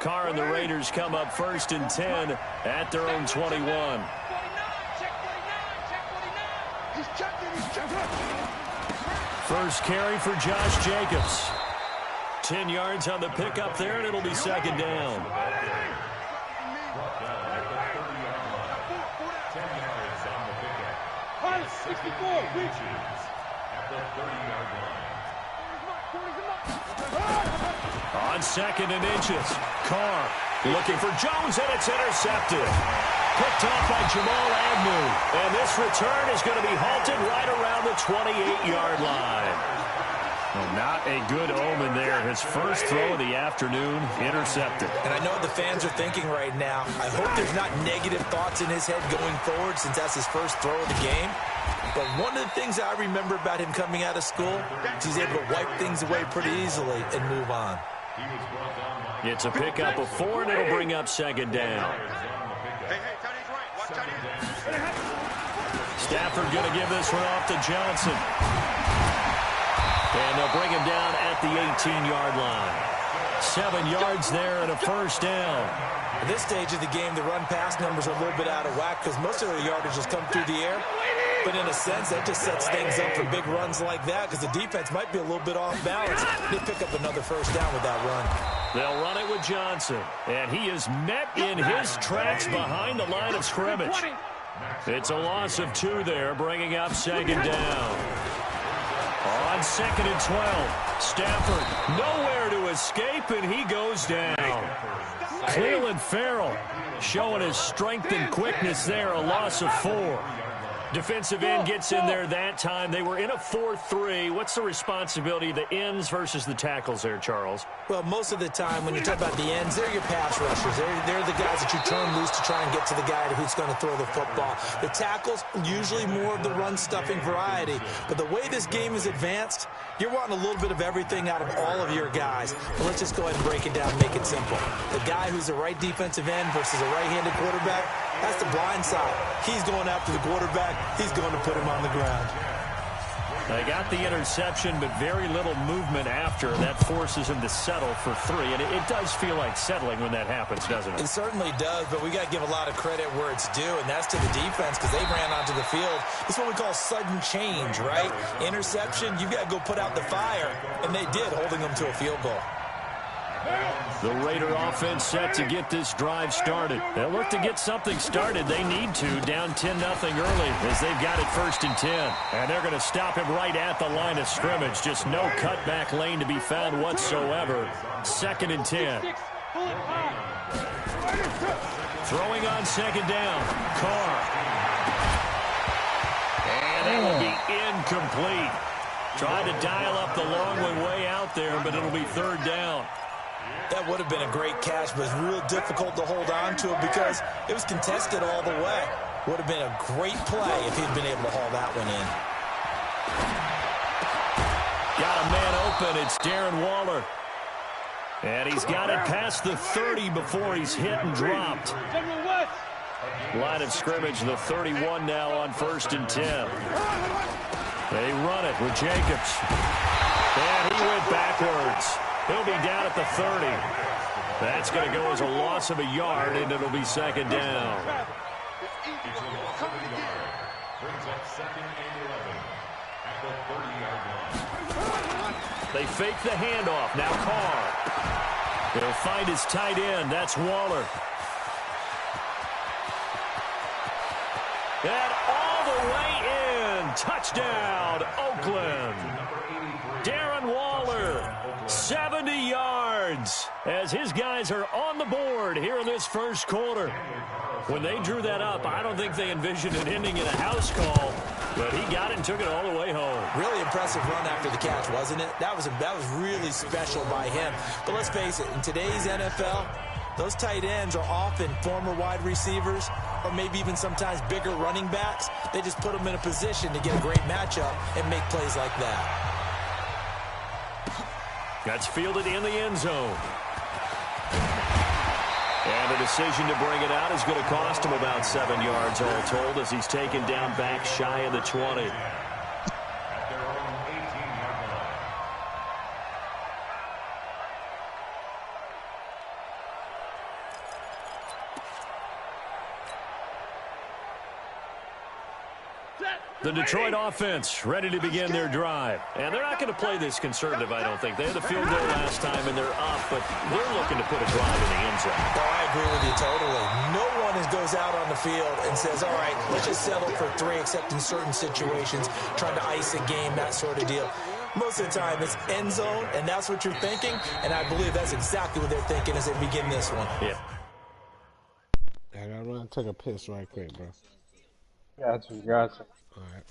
Carr and the Raiders come up 1st and 10 at their own 21. First carry for Josh Jacobs. 10 yards on the pickup there, and it'll be 2nd down. On 2nd and inches, Carr looking for Jones, and it's intercepted. Picked off by Jamal Agnew, and this return is going to be halted right around the 28-yard line. Well, not a good omen there. His first throw of the afternoon intercepted. And I know what the fans are thinking right now. I hope there's not negative thoughts in his head going forward since that's his first throw of the game. But one of the things I remember about him coming out of school is he's able to wipe things away pretty easily and move on. It's a pickup of 4, and it'll bring up 2nd down. Stafford going to give this one off to Johnson. And they'll bring him down at the 18-yard line. 7 yards there and a first down. At this stage of the game, the run-pass numbers are a little bit out of whack because most of the yardage has come through the air. But in a sense, that just sets things up for big runs like that because the defense might be a little bit off balance. They pick up another first down with that run. They'll run it with Johnson. And he is met in his tracks behind the line of scrimmage. It's a loss of 2 there, bringing up 2nd down. On 2nd and 12, Stafford nowhere to escape, and he goes down. Cleveland Farrell showing his strength and quickness there, a loss of 4. Defensive end gets in there that time. They were in a 4-3. What's the responsibility of the ends versus the tackles there, Charles? Well, most of the time when you talk about the ends, they're your pass rushers. They're the guys that you turn loose to try and get to the guy who's going to throw the football. The tackles, usually more of the run-stuffing variety. But the way this game is advanced, you're wanting a little bit of everything out of all of your guys. But let's just go ahead and break it down and make it simple. The guy who's the right defensive end versus a right-handed quarterback, that's the blind side. He's going after the quarterback. He's going to put him on the ground. They got the interception, but very little movement after. That forces him to settle for 3. And it does feel like settling when that happens, doesn't it? It certainly does, but we got to give a lot of credit where it's due, and that's to the defense because they ran onto the field. It's what we call sudden change, right? Interception, you've got to go put out the fire, and they did, holding them to a field goal. The Raider offense set to get this drive started. They'll look to get something started. They need to, down 10-0 early as they've got it 1st and 10. And they're going to stop him right at the line of scrimmage. Just no cutback lane to be found whatsoever. 2nd and 10. Throwing on 2nd down. Carr. And that will be incomplete. Tried to dial up the long one way out there, but it'll be 3rd down. That would have been a great catch, but it's real difficult to hold on to it because it was contested all the way. Would have been a great play if he'd been able to haul that one in. Got a man open. It's Darren Waller. And he's got it past the 30 before he's hit and dropped. Line of scrimmage, the 31 now on 1st and 10. They run it with Jacobs. And he went backwards. He'll be down at the 30. That's going to go as a loss of a yard, and it'll be 2nd down. They fake the handoff. Now Carr. He'll find his tight end. That's Waller. And all the way in. Touchdown, Oakland. Darren Waller, 70 yards, as his guys are on the board here in this first quarter. When they drew that up, I don't think they envisioned it ending in a house call, but he got it and took it all the way home. Really impressive run after the catch, wasn't it? That was really special by him. But let's face it, in today's NFL, those tight ends are often former wide receivers or maybe even sometimes bigger running backs. They just put them in a position to get a great matchup and make plays like that. That's fielded in the end zone. And the decision to bring it out is going to cost him about 7 yards all told as he's taken down back shy of the 20. The Detroit offense ready to begin their drive. And they're not going to play this conservative, I don't think. They had the field goal last time, and they're up, but they're looking to put a drive in the end zone. Oh, I agree with you totally. No one goes out on the field and says, all right, let's just settle for 3, except in certain situations, trying to ice a game, that sort of deal. Most of the time, it's end zone, and that's what you're thinking, and I believe that's exactly what they're thinking as they begin this one. Yeah. I gotta run and take a piss right quick, bro. Gotcha. All right.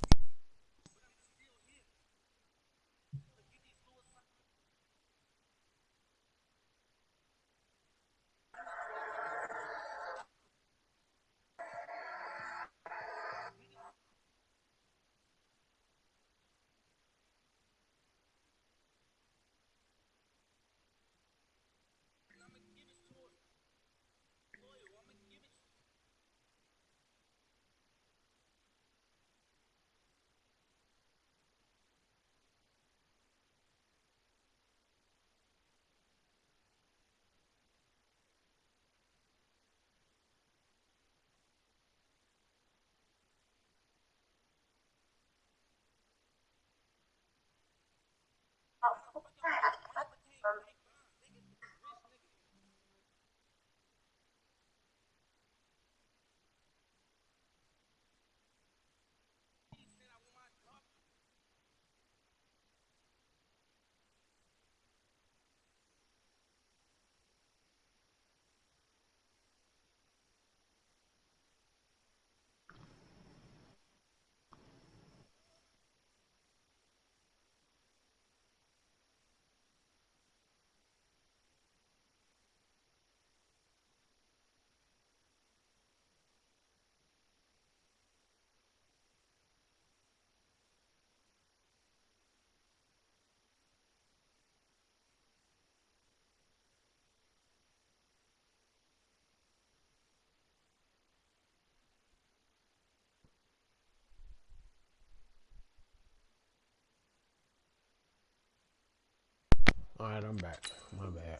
All right, I'm back. My bad.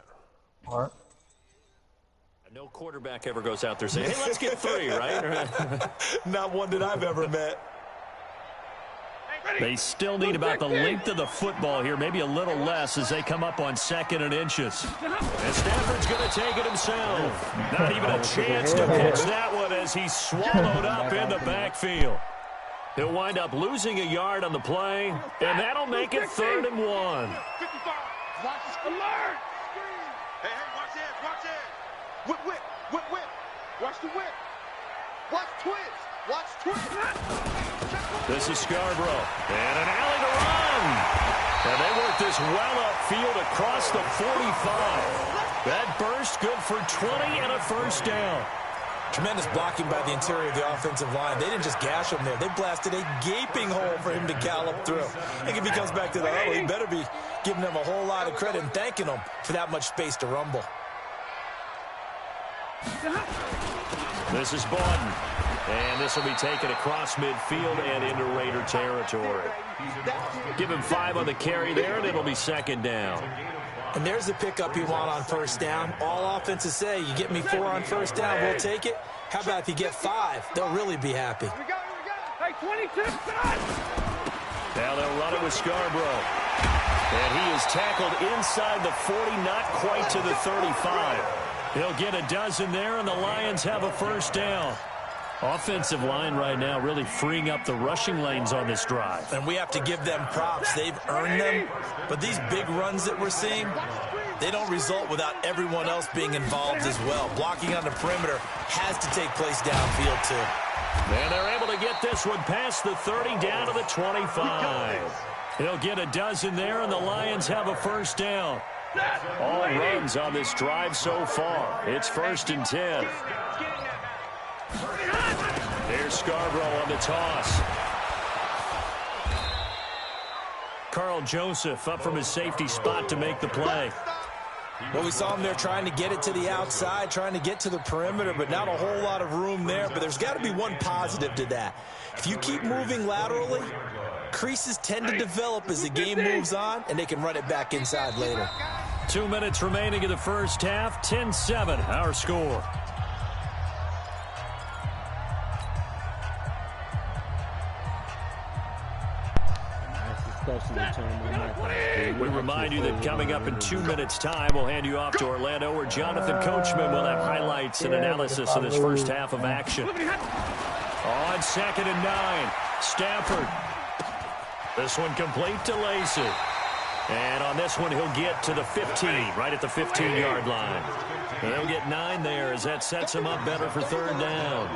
All right. No quarterback ever goes out there saying, hey, let's get 3, right? Not one that I've ever met. They still need about the length of the football here, maybe a little less as they come up on 2nd and inches. And Stafford's going to take it himself. Not even a chance to catch that one as he's swallowed up in the backfield. He'll wind up losing a yard on the play, and that'll make it 3rd and 1. Alert! Hey, watch it. Whip. Watch the whip. Watch twist. This is Scarborough, and an alley to run. And they work this well upfield across the 45. That burst good for 20 and a first down. Tremendous blocking by the interior of the offensive line. They didn't just gash him there. They blasted a gaping hole for him to gallop through. I think if he comes back to the huddle, he better be giving them a whole lot of credit and thanking them for that much space to rumble. This is Bawden. And this will be taken across midfield and into Raider territory. Give him 5 on the carry there, and it'll be 2nd down. And there's the pickup you want on first down. All offenses say, you get me 4 on first down, we'll take it. How about if you get 5? They'll really be happy. Hey, 22. Now they'll run it with Scarborough. And he is tackled inside the 40, not quite to the 35. He'll get a dozen there, and the Lions have a first down. Offensive line right now really freeing up the rushing lanes on this drive. And we have to give them props. They've earned them. But these big runs that we're seeing, they don't result without everyone else being involved as well. Blocking on the perimeter has to take place downfield too. And they're able to get this one past the 30 down to the 25. He'll get a dozen there, and the Lions have a first down. All runs on this drive so far. It's 1st and 10. There's Scarborough on the toss. Carl Joseph up from his safety spot to make the play. Well, we saw him there trying to get it to the outside, trying to get to the perimeter, but not a whole lot of room there. But there's got to be one positive to that. If you keep moving laterally, creases tend to develop as the game moves on, and they can run it back inside later. 2 minutes remaining in the first half. 10-7, our score. We remind you that coming up in 2 minutes' time, we'll hand you off to Orlando, where Jonathan Coachman will have highlights and analysis of this first half of action. On 2nd and 9, Stafford. This one complete to Lacey. And on this one, he'll get to the 15, right at the 15-yard line. They'll get 9 there as that sets him up better for 3rd down.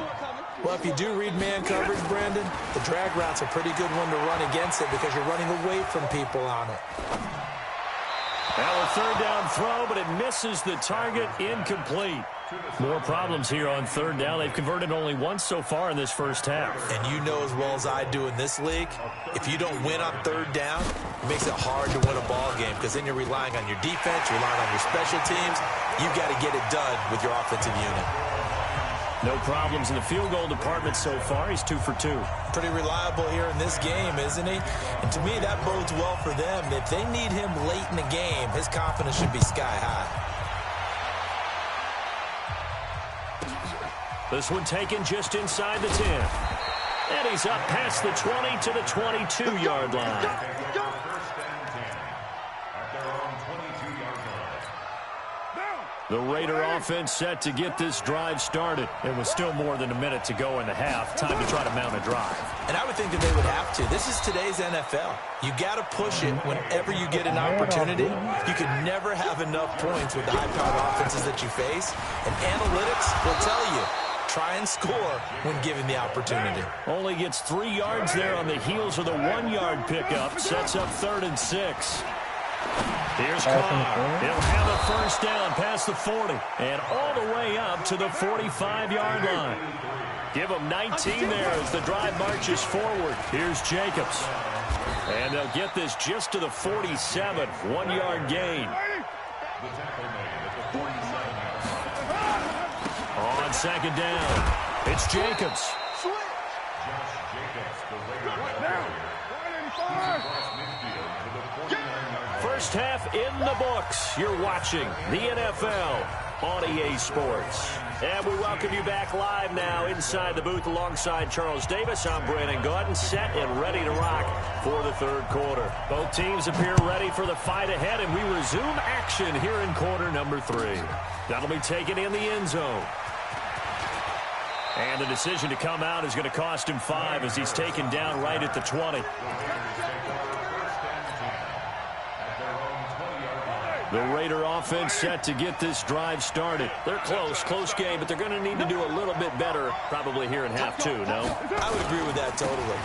Well, if you do read man coverage, Brandon, the drag route's a pretty good one to run against it because you're running away from people on it. Now a 3rd down throw, but it misses the target, incomplete. More problems here on 3rd down. They've converted only once so far in this first half. And you know as well as I do in this league, if you don't win on 3rd down, it makes it hard to win a ball game because then you're relying on your defense, you're relying on your special teams. You've got to get it done with your offensive unit. No problems in the field goal department so far. He's 2 for 2. Pretty reliable here in this game, isn't he? And to me, that bodes well for them. If they need him late in the game, his confidence should be sky high. This one taken just inside the 10. And he's up past the 20 to the 22-yard line. The Raider offense set to get this drive started. It was still more than a minute to go in the half. Time to try to mount a drive. And I would think that they would have to. This is today's NFL. You got to push it whenever you get an opportunity. You can never have enough points with the high-powered offenses that you face. And analytics will tell you, try and score when given the opportunity. Only gets 3 yards there on the heels of the 1-yard pickup. Sets up 3rd and 6. Here's Carr. He'll have a 1st down past the 40 and all the way up to the 45-yard line. Give him 19 there as the drive marches forward. Here's Jacobs. And they'll get this just to the 47, 1-yard gain. On 2nd down, it's Jacobs. First half in the books. You're watching the NFL on EA Sports. And we welcome you back live now inside the booth alongside Charles Davis. I'm Brandon Gaudin, set and ready to rock for the 3rd quarter. Both teams appear ready for the fight ahead, and we resume action here in quarter number 3. That'll be taken in the end zone. And the decision to come out is going to cost him 5 as he's taken down right at the 20. The Raider offense set to get this drive started. They're close game, but they're going to need to do a little bit better probably here in half 2, no? I would agree with that totally.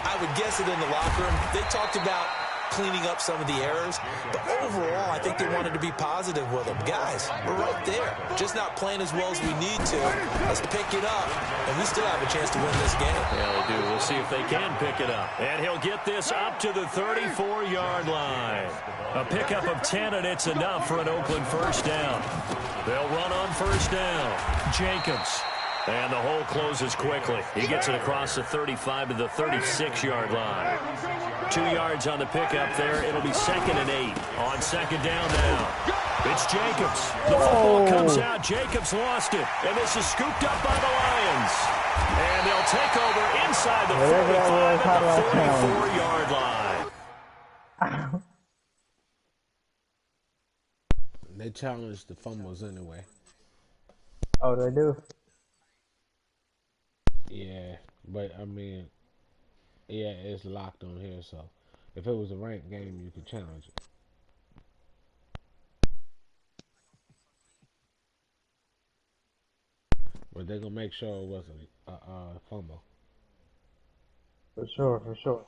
I would guess it in the locker room. They talked about cleaning up some of the errors, but overall, I think they wanted to be positive with them. Guys, we're right there. Just not playing as well as we need to. Let's pick it up, and we still have a chance to win this game. Yeah, they do. We'll see if they can pick it up. And he'll get this up to the 34-yard line. A pickup of 10, and it's enough for an Oakland 1st down. They'll run on 1st down. Jacobs. And the hole closes quickly. He gets it across the 35 to the 36-yard line. 2 yards on the pickup there. It'll be 2nd and 8. On 2nd down now. It's Jacobs. The football comes out. Jacobs lost it. And this is scooped up by the Lions. And they'll take over inside the 45 at the 44-yard line. They challenged the fumbles anyway. Oh, they do? Yeah, but I mean, yeah, it's locked on here, so if it was a ranked game, you could challenge it. But they're gonna make sure it wasn't a fumble. For sure, for sure.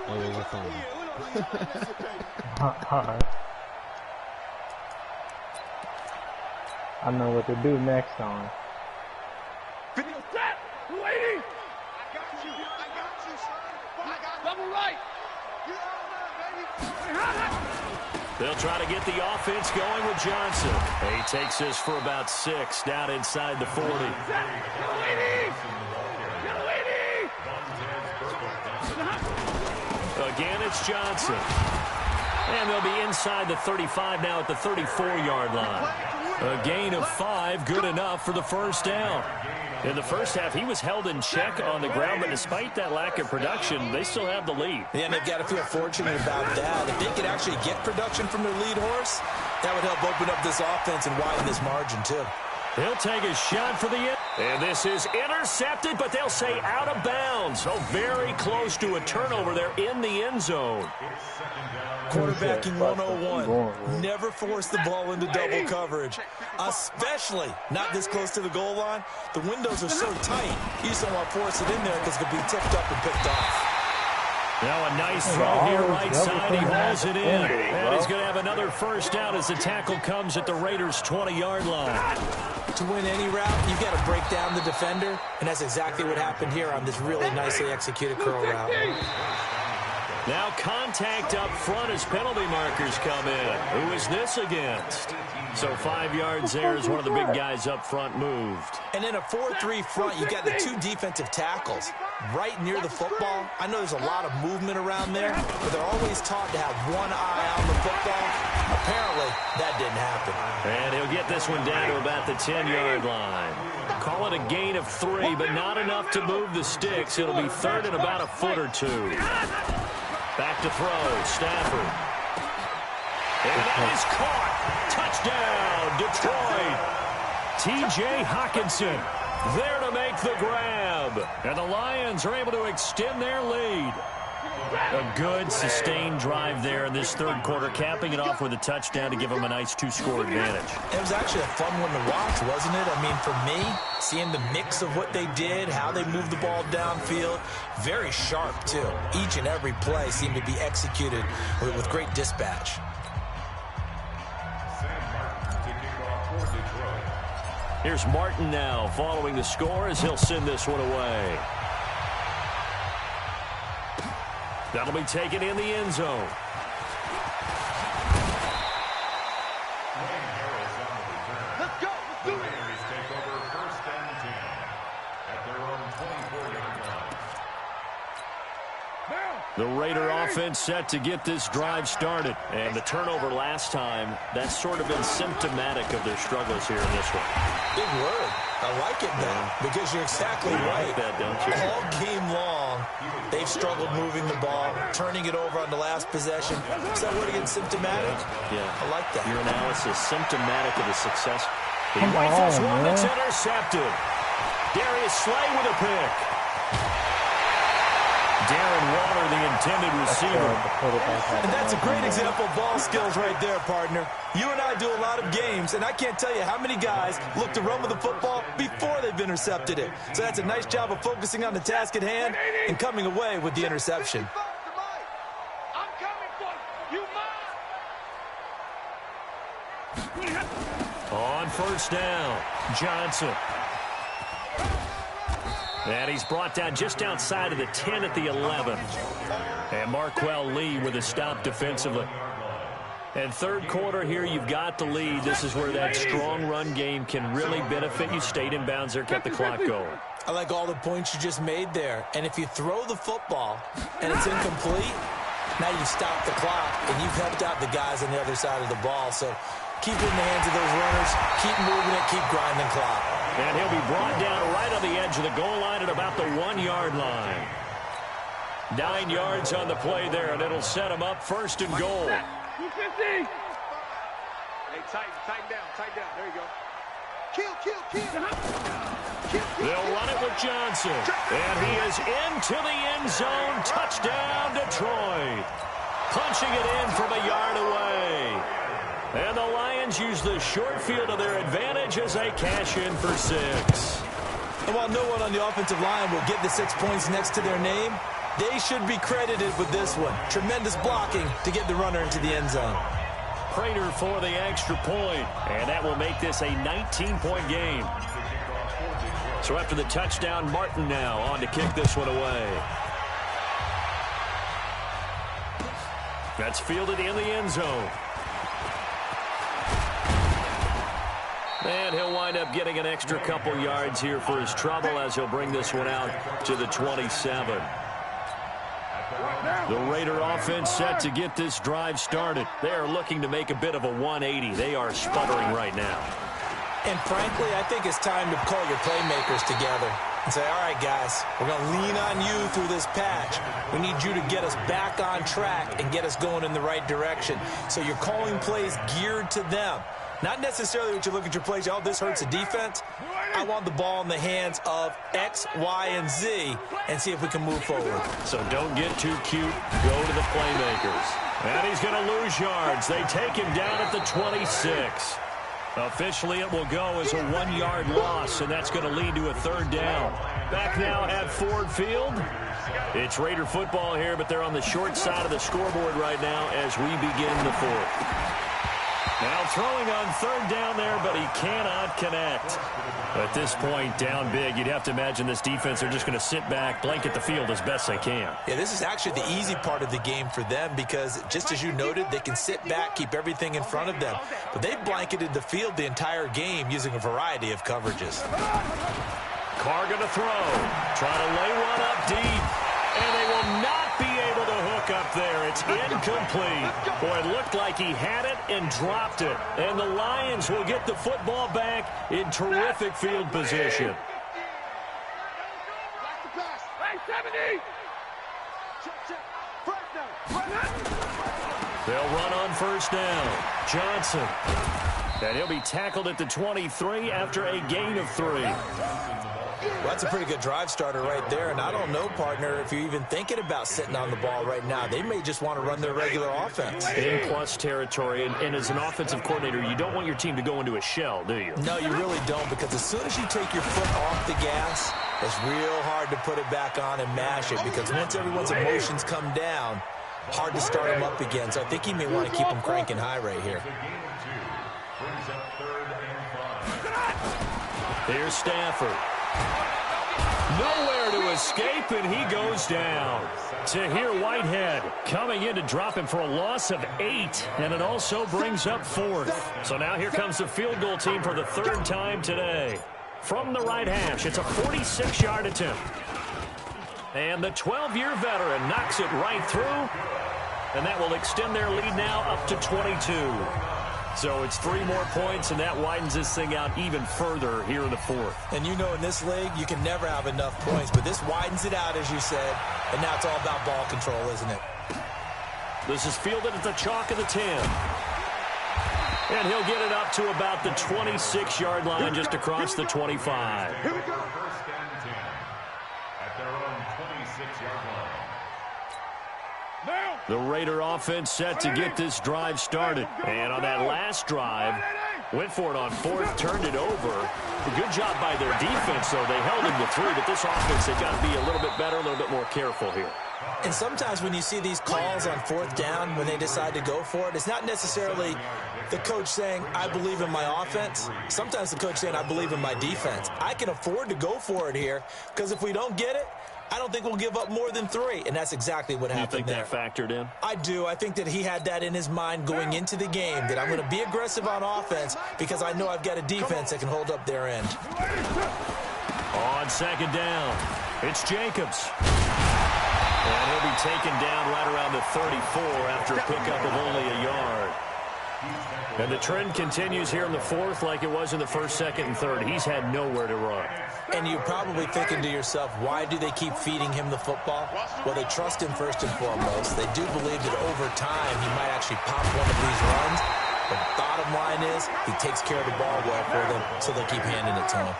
It was a fumble. Alright. I know what to do next on. They'll try to get the offense going with Johnson. He takes this for about 6 down inside the 40. Again, it's Johnson. And they'll be inside the 35 now at the 34-yard line. A gain of 5, good enough for the first down. In the first half, he was held in check on the ground, but despite that lack of production, they still have the lead. Yeah, and they've got to feel fortunate about that. If they could actually get production from their lead horse, that would help open up this offense and widen this margin, too. He'll take a shot for the end. And this is intercepted, but they'll say out of bounds. Oh, very close to a turnover there in the end zone. Quarterbacking 101. Never force the ball into double coverage, especially not this close to the goal line. The windows are so tight, you just don't want to force it in there because it could be tipped up and picked off. Now a nice throw here, right side. He hauls it in. And he's going to have another first down as the tackle comes at the Raiders' 20-yard line. To win any route, you've got to break down the defender, and that's exactly what happened here on this really nicely executed curl route. Now contact up front as penalty markers come in. Who is this against? So 5 yards there as one of the big guys up front moved. And in a 4-3 front, you've got the 2 defensive tackles right near the football. I know there's a lot of movement around there, but they're always taught to have one eye on the football. Apparently, that didn't happen. And he'll get this one down to about the 10-yard line. Call it a gain of 3, but not enough to move the sticks. It'll be third and about a foot or 2. Back to throw, Stafford. And that is caught. Touchdown, Detroit. T.J. Hawkinson there to make the grab. And the Lions are able to extend their lead. A good, sustained drive there in this third quarter, capping it off with a touchdown to give them a nice 2-score advantage. It was actually a fun one to watch, wasn't it? I mean, for me, seeing the mix of what they did, how they moved the ball downfield, very sharp, too. Each and every play seemed to be executed with great dispatch. Here's Martin now following the score as he'll send this one away. That'll be taken in the end zone. Let's go. Let's do it. The Raider offense set to get this drive started. And the turnover last time, that's sort of been symptomatic of their struggles here in this one. Big word. I like it now because you're exactly right. Like that, don't you? All game long, they've struggled moving the ball, turning it over on the last possession. Is that word again, symptomatic? Yeah. I like that. Your analysis, symptomatic of the success. He rifles one that's intercepted. Darius Slay with a pick. Darren Waller, the intended receiver. And that's a great example of ball skills right there, partner. You and I do a lot of games, and I can't tell you how many guys look to run with the football before they've intercepted it. So that's a nice job of focusing on the task at hand and coming away with the interception. I'm coming for you. On first down, Johnson. And he's brought down just outside of the 10 at the 11. And Marquell Lee with a stop defensively. And third quarter here, you've got the lead. This is where that strong run game can really benefit you. Stayed in bounds there, kept the clock going. I like all the points you just made there. And if you throw the football and it's incomplete, now you've stopped the clock and you've helped out the guys on the other side of the ball. So keep it in the hands of those runners, keep moving it, keep grinding clock. And he'll be brought down right on the edge of the goal line at about the 1-yard line. 9 yards on the play there, and it'll set him up first and goal. 250. Hey, tighten down. There you go. Kill. They'll run it with Johnson. And he is into the end zone. Touchdown, Detroit. Punching it in from a yard away. And the Lions use the short field to their advantage as they cash in for 6. And while no one on the offensive line will get the 6 points next to their name, they should be credited with this one. Tremendous blocking to get the runner into the end zone. Prater for the extra point, and that will make this a 19-point game. So after the touchdown, Martin now on to kick this one away. That's fielded in the end zone. And he'll wind up getting an extra couple yards here for his trouble as he'll bring this one out to the 27. The Raider offense set to get this drive started. They are looking to make a bit of a 180. They are sputtering right now. And frankly, I think it's time to call your playmakers together and say, all right, guys, we're going to lean on you through this patch. We need you to get us back on track and get us going in the right direction. So you're calling plays geared to them. Not necessarily when you look at your plays, oh, this hurts the defense. I want the ball in the hands of X, Y, and Z and see if we can move forward. So don't get too cute. Go to the playmakers. And he's going to lose yards. They take him down at the 26. Officially, it will go as a 1-yard loss, and that's going to lead to a 3rd down. Back now at Ford Field. It's Raider football here, but they're on the short side of the scoreboard right now as we begin the 4th. Now throwing on 3rd down there, but he cannot connect. At this point, down big, you'd have to imagine this defense are just going to sit back, blanket the field as best they can. Yeah, this is actually the easy part of the game for them because, just as you noted, they can sit back, keep everything in front of them. But they blanketed the field the entire game using a variety of coverages. Carr going to throw. Trying to lay one up deep. And they will not be able to hook up there. It's incomplete. Boy, it looked like he had it and dropped it. And the Lions will get the football back in terrific field position. They'll run on 1st down. Johnson. And he'll be tackled at the 23 after a gain of 3. Well, that's a pretty good drive starter right there. And I don't know, partner, if you're even thinking about sitting on the ball right now. They may just want to run their regular offense. In plus territory. And as an offensive coordinator, you don't want your team to go into a shell, do you? No, you really don't, because as soon as you take your foot off the gas, it's real hard to put it back on and mash it, because once everyone's emotions come down, hard to start them up again. So I think he may want to keep them cranking high right here. Here's Stafford. Nowhere to escape, and he goes down. Tahir Whitehead coming in to drop him for a loss of 8, and it also brings up 4th. So now here comes the field goal team for the 3rd time today. From the right hash, it's a 46-yard attempt. And the 12-year veteran knocks it right through, and that will extend their lead now up to 22. So it's 3 more points, and that widens this thing out even further here in the 4th. And you know, in this league, you can never have enough points, but this widens it out, as you said, and now it's all about ball control, isn't it? This is fielded at the chalk of the 10. And he'll get it up to about the 26-yard line, just across the 25. Here we go. First and 10 at their own 26-yard line. The Raider offense set to get this drive started. And on that last drive, went for it on 4th, turned it over. A good job by their defense, though. They held him to 3, but this offense, they've got to be a little bit better, a little bit more careful here. And sometimes when you see these calls on 4th down, when they decide to go for it, it's not necessarily the coach saying, I believe in my offense. Sometimes the coach saying, I believe in my defense. I can afford to go for it here, because if we don't get it, I don't think we'll give up more than 3, and that's exactly what happened there. You think that factored in? I do. I think that he had that in his mind going into the game, that I'm going to be aggressive on offense because I know I've got a defense that can hold up their end. On 2nd down, it's Jacobs. And he'll be taken down right around the 34 after a pickup of only a yard. And the trend continues here in the 4th like it was in the 1st, 2nd, and 3rd. He's had nowhere to run. And you're probably thinking to yourself, why do they keep feeding him the football? Well, they trust him first and foremost. They do believe that over time he might actually pop one of these runs. The bottom line is he takes care of the ball well for them, so they'll keep handing it to him.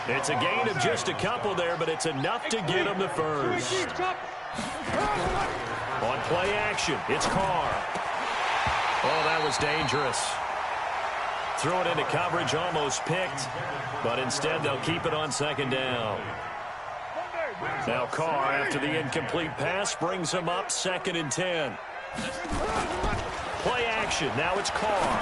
It's a gain of just a couple there, but it's enough to get him the first. On play action, it's Carr. Oh, that was dangerous. Threw it into coverage, almost picked, but instead they'll keep it on 2nd down. Now Carr, after the incomplete pass, brings him up 2nd and 10. Play action, now it's Carr.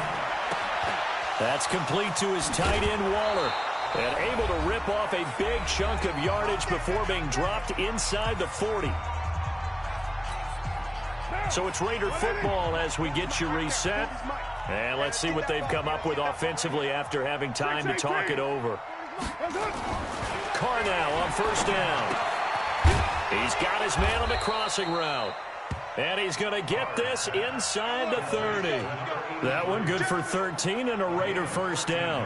That's complete to his tight end, Waller, and able to rip off a big chunk of yardage before being dropped inside the 40. So it's Raider football as we get you reset. And let's see what they've come up with offensively after having time to talk it over. Carr now on 1st down. He's got his man on the crossing route. And he's going to get this inside the 30. That one good for 13 and a Raider first down.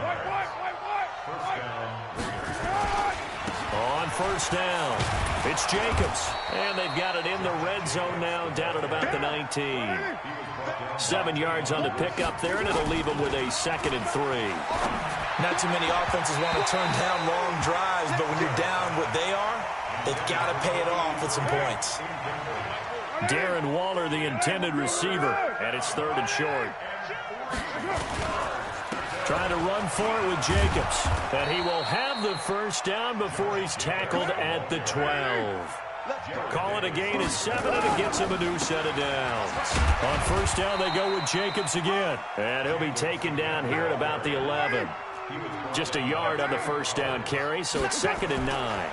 On first down, it's Jacobs. And they've got it in the red zone now, down at about the 19. 7 yards on the pickup there, and it'll leave them with a 2nd and 3. Not too many offenses want to turn down long drives, but when you're down what they are, they've got to pay it off with some points. Darren Waller, the intended receiver, and it's 3rd and short. Trying to run for it with Jacobs, and he will have the first down before he's tackled at the 12. Call it a gain of 7, and it gets him a new set of downs. On first down, they go with Jacobs again, and he'll be taken down here at about the 11. Just a yard on the first down carry, so it's 2nd and 9.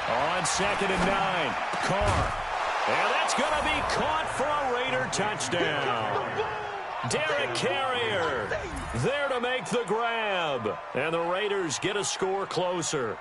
On 2nd and 9, Carr. And that's going to be caught for a Raider touchdown. Derek Carrier there to make the grab. And the Raiders get a score closer.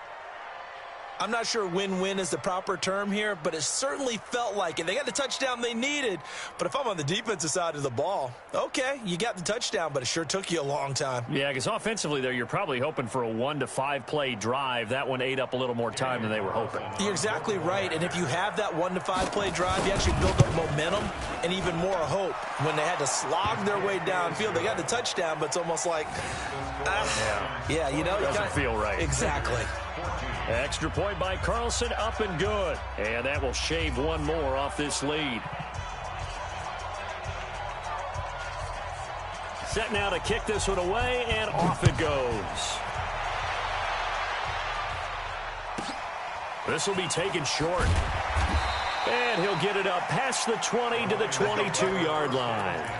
I'm not sure win-win is the proper term here, but it certainly felt like it. They got the touchdown they needed, but if I'm on the defensive side of the ball, okay, you got the touchdown, but it sure took you a long time. Yeah, because offensively there, you're probably hoping for a 1 to 5 play drive. That one ate up a little more time than they were hoping. You're exactly right, and if you have that 1 to 5 play drive, you actually build up momentum and even more hope. When they had to slog their way downfield, they got the touchdown, but it's almost like, yeah, you know. Doesn't feel right. Exactly. Extra point by Carlson, up and good. And that will shave one more off this lead. Set now to kick this one away, and off it goes. This will be taken short. And he'll get it up past the 20 to the 22-yard line.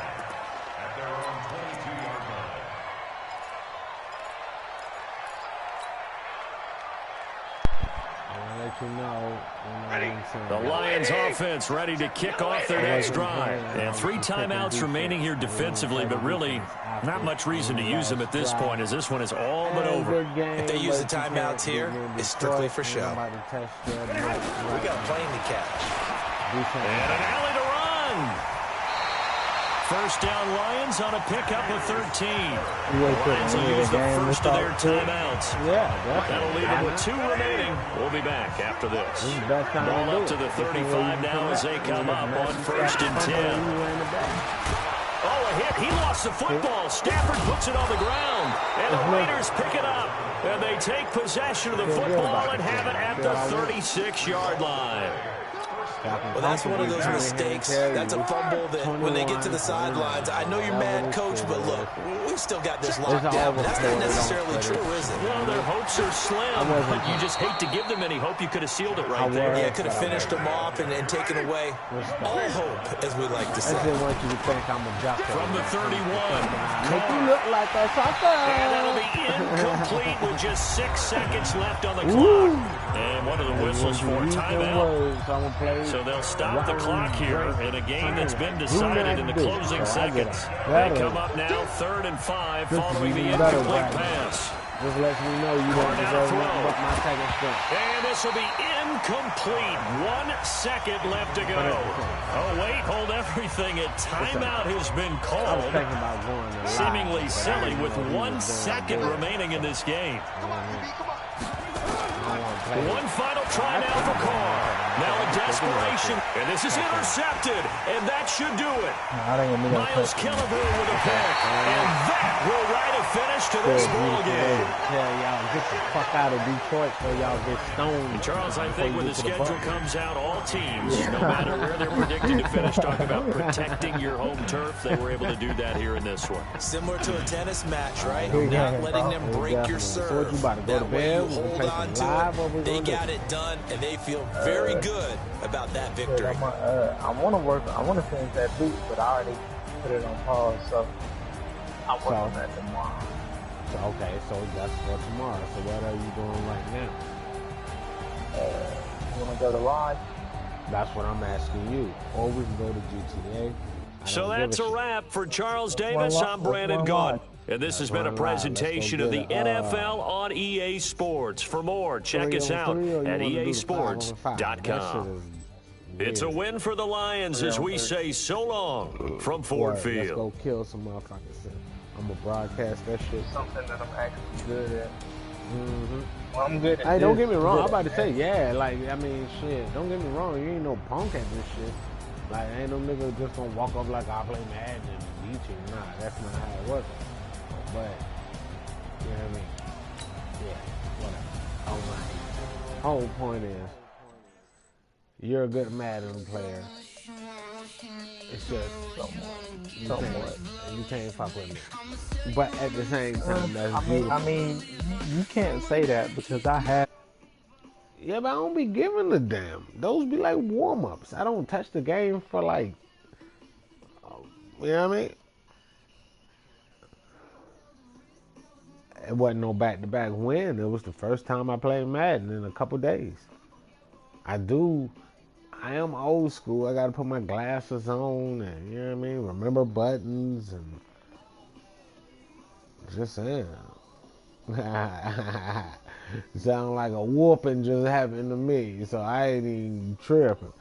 The Lions offense ready to kick off their next drive. And 3 timeouts remaining here defensively, but really not much reason to use them at this point, as this one is all but over. If they use the timeouts here, it's strictly for show. We got a plane to catch. And an alley to run. First down Lions on a pickup of 13. Lions will use the first of their timeouts. That'll leave them with 2 remaining. We'll be back after this. Ball up to the 35 now as they come up on 1st and 10. Oh, a hit. He lost the football. Stafford puts it on the ground. And the Raiders pick it up. And they take possession of the football and have it at the 36-yard line. Well, that's one of those mistakes. That's a fumble that when they get to the sidelines, I know you're mad, Coach, but look, we've still got this locked down. But that's not necessarily true, is it? Well, their hopes are slim, but you just hate to give them any hope. You could have sealed it right there. Yeah, could have finished them off and taken away all hope, as we like to say. I just want you to think I'm a jockey. From the 31, Make you look like a sucker. And that'll be incomplete with just 6 seconds left on the clock. And one of the whistles for a timeout. So they'll stop the clock here in a game that's been decided in the closing seconds. They come up now 3rd and 5 following the incomplete pass. Just lets me know you don't deserve nothing but my second step. And this will be incomplete. 1 second left to go. Oh, wait, hold everything. A timeout has been called. I was thinking about going seemingly silly with 1 second remaining in this game. One final try now for Carr. Now in desperation, and this is intercepted, and that should do it. Miles Killebrew with a pick, and that will write a finish to this ball game. Tell y'all, get the fuck out of Detroit so y'all get stoned. And Charles, I think when the schedule comes out, all teams, no matter where they're predicted to finish, talk about protecting your home turf. They were able to do that here in this one. Similar to a tennis match, right? Not letting them break your serve. That way you hold on to it. They got it done, and they feel very good about that victory. I want to finish that boot, but I already put it on pause, so I'm working on that tomorrow. Okay, so that's for tomorrow. So what are you doing right now? You want to go to live? That's what I'm asking you. Or we can go to GTA. So that's a wrap for Charles Davis. I'm Brandon Gaudin. And this has been a presentation of the NFL on EA Sports. For more, check us out at easports.com. It's a win for the Lions as we say so long from Ford Let's Field. go kill some motherfuckers. I'm going to broadcast that shit. Something that I'm actually good at. Mm-hmm. Well, I'm good at Hey, don't get me wrong. I'm good about to say, yeah, like, I mean, shit. Don't get me wrong. You ain't no punk at this shit. Like, ain't no nigga just gonna walk up like, I play Madden and beat you. Nah, that's not how it works. But, you know what I mean? Yeah, whatever. Oh, my. Whole point is, you're a good Madden player. It's just you can't fuck with me. But at the same time, that's beautiful. I mean, you can't say that because I have. Yeah, but I don't be giving a damn. Those be like warm-ups. I don't touch the game for like, you know what I mean? It wasn't no back-to-back win. It was the first time I played Madden in a couple days. I am old school. I gotta put my glasses on and, you know what I mean? Remember buttons and just saying. Sound like a whooping just happened to me, so I ain't even tripping.